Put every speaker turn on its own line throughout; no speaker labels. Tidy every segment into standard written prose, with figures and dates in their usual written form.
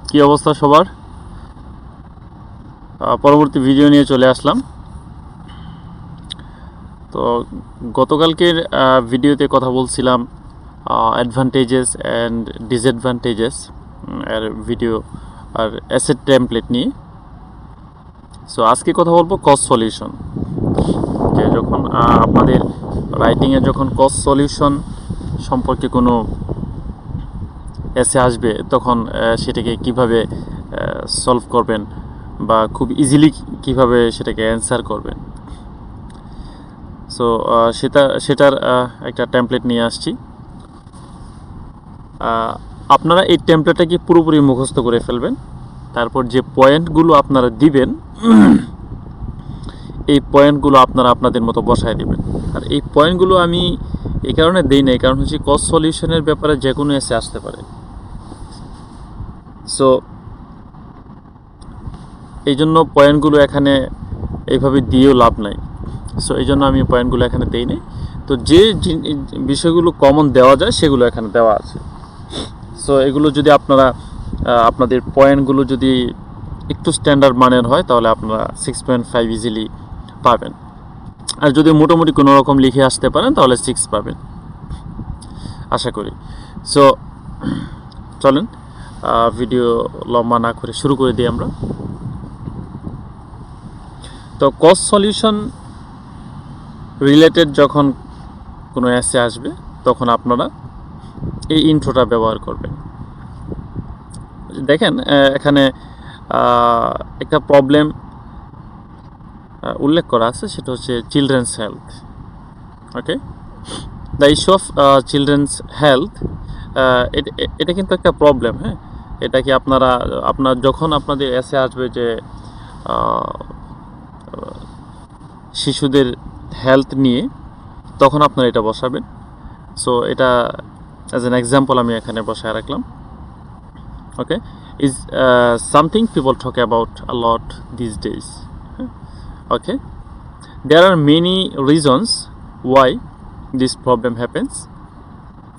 কি অবস্থা সবার? পরবর্তী ভিডিও নিয়ে চলে আসলাম। তো গতকালকের ভিডিওতে কথা বলছিলাম অ্যাডভান্টেজেস অ্যান্ড ডিসঅ্যাডভান্টেজেস এর ভিডিও আর অ্যাসেট টেমপ্লেট নিয়ে। সো আজকে কথা বলবো কস্ট সলিউশন, যে যখন আপনাদের রাইটিংয়ে যখন কস্ট সলিউশন সম্পর্কে কোনো এসে আসবে তখন সেটাকে কিভাবে সলভ করবেন বা খুব ইজিলি কিভাবে সেটাকে অ্যান্সার করবেন। সো সেটার একটা টেমপ্লেট নিয়ে আসছি। আপনারা এই টেমপ্লেটটাকে পুরোপুরি মুখস্থ করে ফেলবেন। তারপর যে পয়েন্টগুলো আপনারা দিবেন এই পয়েন্টগুলো আপনারা আপনাদের মতো বসায় দেবেন। আর এই পয়েন্টগুলো আমি এই কারণে দিই না, এই কারণ হচ্ছে কস্ট সলিউশনের ব্যাপারে যে কোনো এসে আসতে পারে। সো এই জন্য পয়েন্টগুলো এখানে এইভাবে দিয়েও লাভ নাই। সো এই জন্য আমি পয়েন্টগুলো এখানে দিই নি। তো যে বিষয়গুলো কমন দেওয়া যায় সেগুলো এখানে দেওয়া আছে। সো এগুলো যদি আপনারা আপনাদের পয়েন্টগুলো যদি একটু স্ট্যান্ডার্ড মানের হয় তাহলে আপনারা 6.5 ইজিলি পাবেন। আর যদি মোটামুটি কোনো রকম লিখে আসতে পারেন তাহলে 6 পাবেন আশা করি। সো চলেন ভিডিও লম্বা না করে শুরু করে দিই আমরা। তো কস্ট সলিউশন রিলেটেড যখন কোনো এসে আসবে তখন আপনারা এই ইন্ট্রোটা ব্যবহার করবেন। দেখেন এখানে একটা প্রবলেম উল্লেখ করা আছে, সেটা হচ্ছে children's health. Okay, the issue of children's health, এটা কিন্তু একটা প্রবলেম। হ্যাঁ, এটা কি আপনার যখন আপনাদের এসে আসবে যে শিশুদের হেলথ নিয়ে, তখন আপনারা এটা বসাবেন। সো এটা অ্যাজ অ্যান এক্সাম্পল আমি এখানে বসায় রাখলাম। ওকে, is something people talk about a lot these days. Okay, there are many reasons why this problem happens.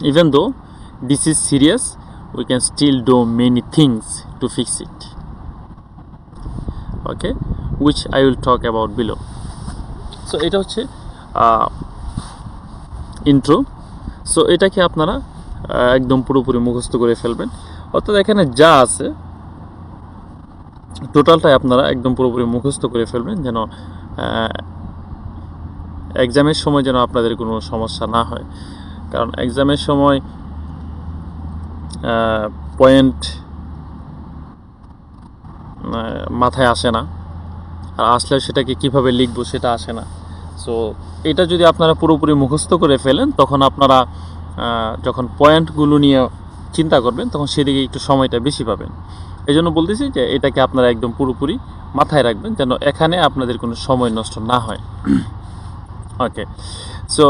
Even though this is serious, we can still do many things to fix it. Okay, which I will talk about below. So এটা হচ্ছে intro. So এটাকে আপনারা একদম পুরোপুরি মুখস্থ করে ফেলবেন। অর্থাৎ এখানে যা আছে টোটালটাই আপনারা একদম পুরোপুরি মুখস্থ করে ফেলবেন, যেন এক্সামের সময় যেন আপনাদের কোনো সমস্যা না হয়। কারণ এক্সামের সময় পয়েন্ট মাথায় আসে না, আর আসলে সেটাকে কিভাবে লিখবো সেটা আসে না। সো এটা যদি আপনারা পুরোপুরি মুখস্থ করে ফেলেন তখন আপনারা যখন পয়েন্টগুলো নিয়ে চিন্তা করবেন তখন সেদিকে একটু সময়টা বেশি পাবেন। এই জন্য বলতেছি যে এটাকে আপনারা একদম পুরোপুরি মাথায় রাখবেন যেন এখানে আপনাদের কোনো সময় নষ্ট না হয়। ওকে, সো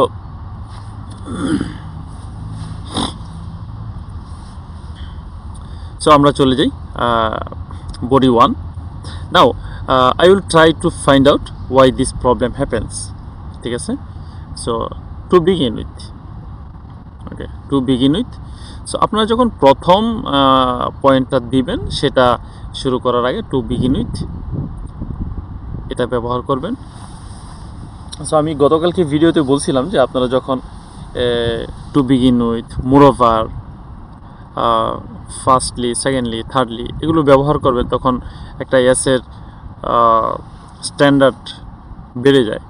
আমরা চলে যাই body 1. Now I will try to find out why this problem happens. ঠিক আছে, so to begin with. Okay, to begin with. So আপনারা যখন প্রথম পয়েন্টটা দিবেন সেটা শুরু করার আগে টু বিগিন উইথ এটা ব্যবহার করবেন। সো আমি গতকালকে ভিডিওতে বলছিলাম যে আপনারা যখন to begin with, moreover, firstly, secondly, thirdly এগুলো ব্যবহার করবেন তখন একটা এসের স্ট্যান্ডার্ড বেড়ে যায়।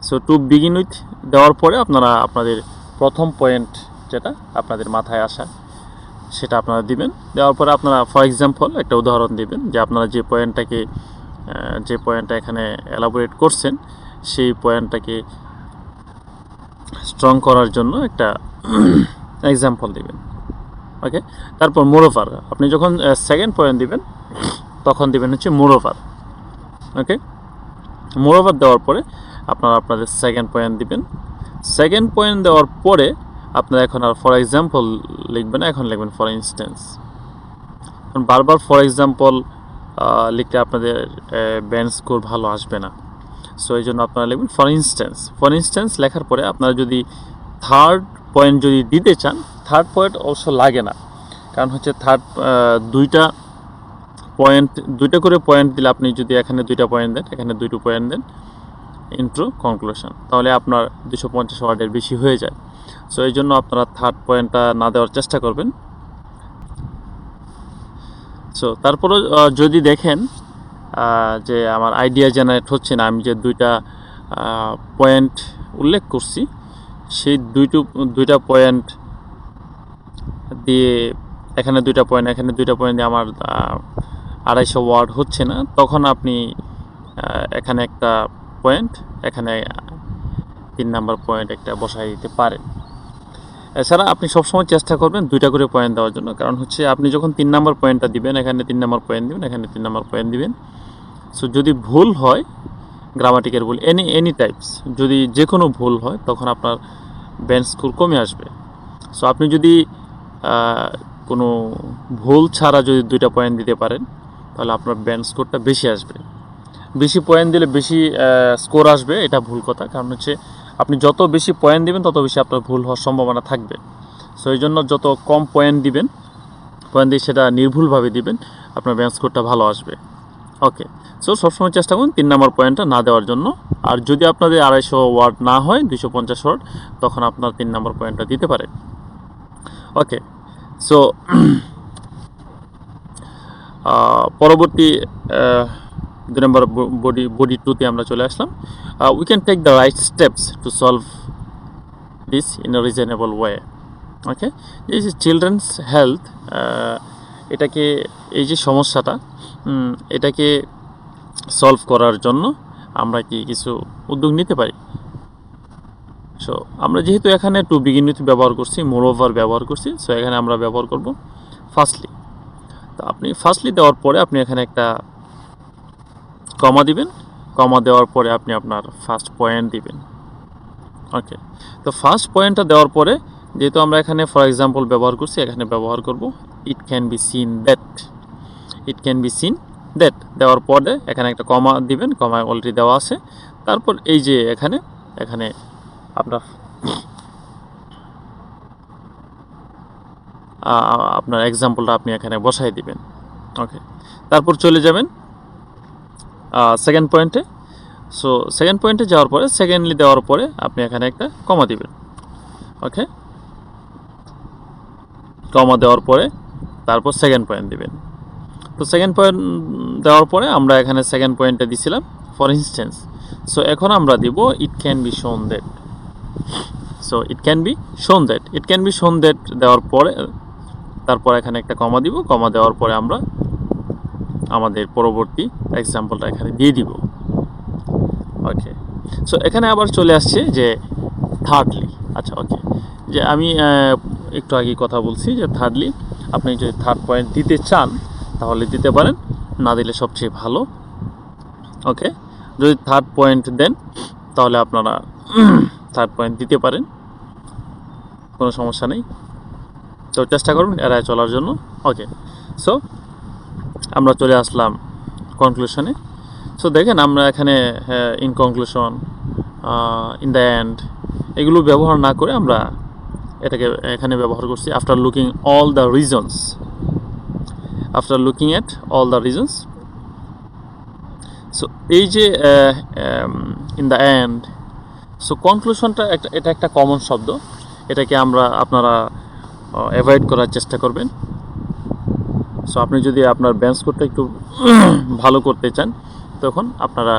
সো টু বিগিন উইথ দেওয়ার পরে আপনারা আপনাদের প্রথম পয়েন্ট যেটা আপনাদের মাথায় আসা সেটা আপনারা দিবেন। দেওয়ার পরে আপনারা ফর এক্সাম্পল একটা উদাহরণ দিবেন যে আপনারা যে পয়েন্টটা এখানে এলাবোরেট করছেন সেই পয়েন্টটাকে স্ট্রং করার জন্য একটা এক্সাম্পল দিবেন। ওকে, তারপর মোরওভার, আপনি যখন সেকেন্ড পয়েন্ট দিবেন তখন দিবেন হচ্ছে মোরওভার। ওকে, মোরওভার দেওয়ার পরে আপনারা আপনাদের সেকেন্ড পয়েন্ট দিবেন। সেকেন্ড পয়েন্ট দেওয়ার পরে আপনারা এখন আর ফর এক্সাম্পল লিখবেন না, এখন লিখবেন ফর ইনস্ট্যান্স। কারণ বারবার ফর এক্সাম্পল লিখলে আপনাদের ব্যান্ড স্কোর ভালো আসবে না। সো এই জন্য আপনারা লিখবেন ফর ইনস্ট্যান্স। ফর ইনস্ট্যান্স লেখার পরে আপনারা যদি থার্ড পয়েন্ট যদি দিতে চান থার্ড পয়েন্ট অবশ্য লাগে না, কারণ হচ্ছে দুইটা করে পয়েন্ট দিলে, আপনি যদি এখানে 2টা পয়েন্ট দেন, এখানে 2টো পয়েন্ট দেন, ইন্ট্রো কনক্লুশন, তাহলে আপনার 250 ওয়ার্ডের বেশি হয়ে যায়। সো এই জন্য আপনারা থার্ড পয়েন্টটা না দেওয়ার চেষ্টা করবেন। সো তারপরে যদি দেখেন যে আমার আইডিয়া জেনারেট হচ্ছে না, আমি যে 2টা পয়েন্ট উল্লেখ করছি, সেই 2টা পয়েন্ট দিয়ে এখানে 2টা পয়েন্ট, এখানে 2টা পয়েন্ট দিয়ে আমার 250 ওয়ার্ড হচ্ছে না, তখন আপনি এখানে একটা পয়েন্ট, এখানে 3 নাম্বার পয়েন্ট একটা বসাই দিতে পারেন। এছাড়া আপনি সবসময় চেষ্টা করবেন 2টা করে পয়েন্ট দেওয়ার জন্য, কারণ হচ্ছে আপনি যখন 3 নাম্বার পয়েন্টটা দিবেন, এখানে 3 নাম্বার পয়েন্ট দিবেন, এখানে 3 নাম্বার পয়েন্ট দিবেন। সো যদি ভুল হয়, গ্রামাটিকের ভুল, এনি টাইপস, যদি যে কোনো ভুল হয়, তখন আপনার বেঞ্চ স্কোর কমে আসবে। সো আপনি যদি কোনো ভুল ছাড়া যদি 2টা পয়েন্ট দিতে পারেন, তাহলে আপনার বেঞ্চ স্কোরটা বেশি আসবে। বেশি পয়েন্ট দিলে বেশি স্কোর আসবে, এটা ভুল কথা, কারণ হচ্ছে আপনি যত বেশি পয়েন্ট দিবেন, তত বেশি আপনার ভুল হওয়ার সম্ভাবনা থাকবে। সো এই জন্য যত কম পয়েন্ট দিবেন, পয়েন্ট দিয়ে সেটা নির্ভুলভাবে দিবেন, আপনার বেঞ্চ স্কোরটা ভালো আসবে। ওকে, সো সবসময় চেষ্টা করুন 3 নাম্বার পয়েন্টটা না দেওয়ার জন্য। আর যদি আপনাদের 250 ওয়ার্ড না হয়, 250 ওয়ার্ড, তখন আপনার 3 নাম্বার পয়েন্টটা দিতে পারে। ওকে, সো পরবর্তী 2 নম্বর বডি 2তে আমরা চলে আসলাম। We can take the right steps to solve this in a reasonable way. Okay, এই যে চিলড্রেন্স হেলথ, এটাকে, এই যে সমস্যাটা, এটাকে সলভ করার জন্য আমরা কি কিছু উদ্যোগ নিতে পারি? সো আমরা যেহেতু এখানে টু বিগিন উইথ ব্যবহার করছি, মোর ওভার ব্যবহার করছি, সো এখানে আমরা ব্যবহার করব ফার্স্টলি। তো আপনি ফার্স্টলি দেওয়ার পরে আপনি এখানে একটা কমা দিবেন, কমা দেওয়ার পরে আপনি আপনার ফার্স্ট পয়েন্ট দিবেন। ওকে, তো ফার্স্ট পয়েন্টটা দেওয়ার পরে, যেহেতু আমরা এখানে ফর এক্সাম্পল ব্যবহার করছি, এখানে ব্যবহার করব it can be seen that. It can be seen that দেওয়ার পরে এখানে একটা কমা দিবেন, কমা অলরেডি দেওয়া আছে। তারপর এই যে এখানে আপনার এক্সাম্পলটা আপনি এখানে বসাই দিবেন। ওকে, তারপর চলে যাবেন সেকেন্ড পয়েন্টে। সো সেকেন্ড পয়েন্টে যাওয়ার পরে, সেকেন্ডলি দেওয়ার পরে আপনি এখানে একটা কমা দিবেন। ওকে, কমা দেওয়ার পরে তারপর সেকেন্ড পয়েন্ট দিবেন। তো সেকেন্ড পয়েন্ট দেওয়ার পরে আমরা এখানে সেকেন্ড পয়েন্টটা দিছিলাম ফর ইনস্ট্যান্স। সো এখন আমরা দিব ইট ক্যান বি শোন that. So it can be শোন দ্যাট, ইট ক্যান বি শোন দ্যাট দেওয়ার পরে তারপর এখানে একটা কমা দিব, কমা দেওয়ার পরে আমরা আমাদের পরবর্তী এক্সাম্পলটা এখানে দিয়ে দিব। ওকে, সো এখানে আবার চলে আসছে যে থার্ডলি। আচ্ছা, ওকে, যে আমি একটু আগে কথা বলছি যে থার্ডলি আপনি যদি থার্ড পয়েন্ট দিতে চান তাহলে দিতে পারেন, না দিলে সবচেয়ে ভালো। ওকে, যদি থার্ড পয়েন্ট দেন তাহলে আপনারা থার্ড পয়েন্ট দিতে পারেন, কোনো সমস্যা নেই। তো চেষ্টা করবেন এড়ায় চলার জন্য। ওকে, সো আমরা চলে আসলাম কনক্লুশনে। সো দেখেন আমরা এখানে in conclusion, in the end, এগুলো ব্যবহার না করে আমরা এটাকে এখানে ব্যবহার করছি after looking all the reasons. After looking at all the reasons. So এই যে ইন দ্য এন্ড, সো কনক্লুশনটা এটা একটা কমন শব্দ, এটাকে আপনারা অ্যাভয়েড করার চেষ্টা করবেন। সো আপনি যদি আপনার বেঞ্চ স্কোরটা একটু ভালো করতে চান, তখন আপনারা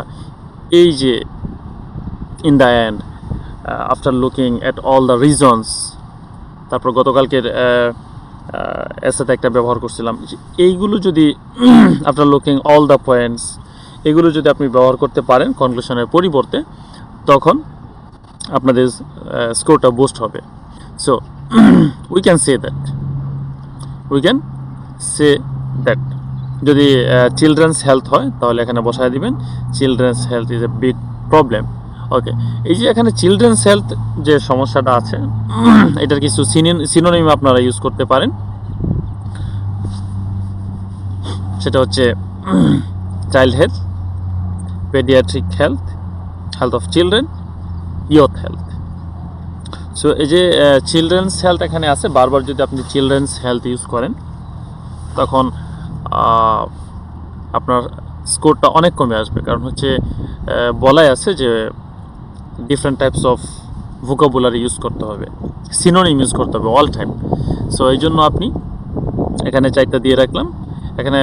এই যে in the end, after looking at all the reasons, তারপর গতকালকের এর সাথে একটা ব্যবহার করছিলাম, এইগুলো যদি after looking all the points, এগুলো যদি আপনি ব্যবহার করতে পারেন কনক্লুশনের পরিবর্তে, তখন আপনাদের স্কোরটা বুস্ট হবে। So we can say that, we can say that. যদি চিলড্রেন্স হেলথ হয় তাহলে এখানে বসায় দিবেন children's health is a big problem. Okay, এই যে এখানে চিলড্রেন্স হেলথ যে সমস্যাটা আছে, এটার কিছু সিনোনিম আপনারা ইউজ করতে পারেন। সেটা হচ্ছে child health, paediatric health, health of children, youth health. So এই যে চিলড্রেন্স হেলথ এখানে আছে, বারবার যদি আপনি চিলড্রেন্স হেলথ ইউজ করেন তখন আপনার স্কোরটা অনেক কমে আসবে, কারণ হচ্ছে বলাই আছে যে different types of vocabulary use করতে হবে, সিনোনিম ইউজ করতে হবে অল টাইম। সো এই জন্য আপনি এখানে 4টা দিয়ে রাখলাম। এখানে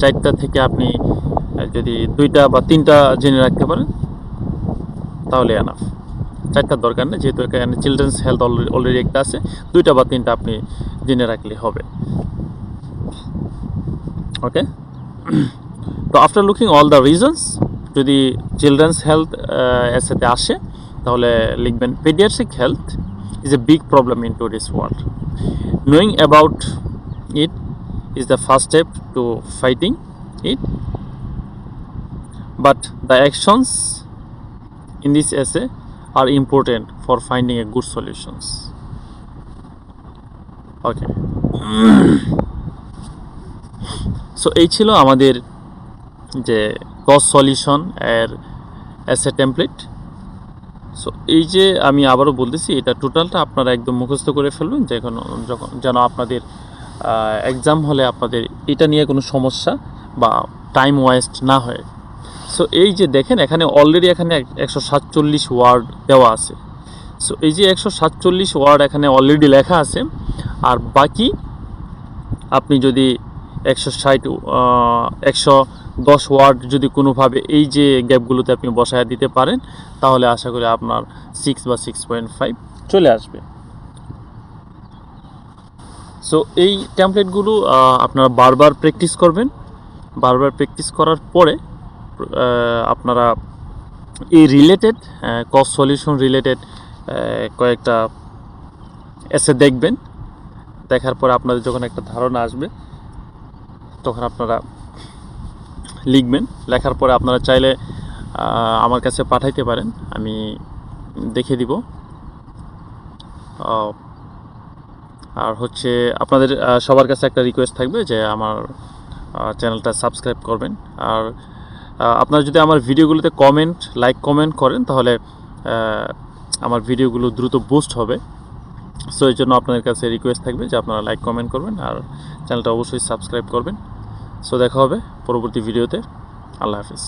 4টা থেকে আপনি যদি 2টা বা 3টা জেনে রাখতে পারেন তাহলে এনাফ। 4টার দরকার নেই, যেহেতু এখানে চিলড্রেন্স হেলথ অলরেডি একটা আছে, 2টা বা 3টা আপনি জেনে রাখলে হবে। ওকে, তো after looking all the reasons, যদি চিলড্রেন্স হেলথ এর সাথে আসে তাহলে লিখবেন pediatric health is a big problem in today's world. Knowing about it is the first step to fighting it, but the actions in this essay are important for finding a good solutions. Okay. So এই ছিল আমাদের যে cause solution এর এসে template. So এই যে আমি আবারও বলতেছি, এটা টোটালটা আপনারা একদম মুখস্থ করে ফেলবেন, যখন যেন আপনাদের এক্সাম হলে আপনাদের এটা নিয়ে কোনো সমস্যা বা টাইম ওয়েস্ট না হয়। সো এই যে দেখেন এখানে অলরেডি এখানে 147 ওয়ার্ড দেওয়া আছে। সো এই যে 147 ওয়ার্ড এখানে অলরেডি লেখা আছে, আর বাকি আপনি যদি 110 ওয়ার্ড যদি কোনোভাবে এই যে গ্যাপগুলোতে আপনি বসায় দিতে পারেন তাহলে আশা করি আপনার 6 বা 6.5 চলে আসবে। সো এই টেমপ্লেটগুলো আপনারা বারবার প্র্যাকটিস করবেন। বারবার প্র্যাকটিস করার পরে আপনারা এই রিলেটেড কজ সলিউশন রিলেটেড কয়েকটা এসে দেখবেন। দেখার পরে আপনাদের যখন একটা ধারণা আসবে তখন আপনারা লিখবেন। লেখার পরে আপনারা চাইলে আমার কাছে পাঠাইতে পারেন, আমি দেখে দিব। আর হচ্ছে আপনাদের সবার কাছে একটা রিকোয়েস্ট থাকবে যে আমার চ্যানেলটা সাবস্ক্রাইব করবেন। আর আপনারা যদি আমার ভিডিওগুলোতে লাইক কমেন্ট করেন তাহলে আমার ভিডিওগুলো দ্রুত বুস্ট হবে। সো এই জন্য আপনাদের কাছে রিকোয়েস্ট থাকবে যে আপনারা লাইক কমেন্ট করবেন আর চ্যানেলটা অবশ্যই সাবস্ক্রাইব করবেন। সো দেখা হবে পরবর্তী ভিডিওতে। আল্লাহ হাফিজ।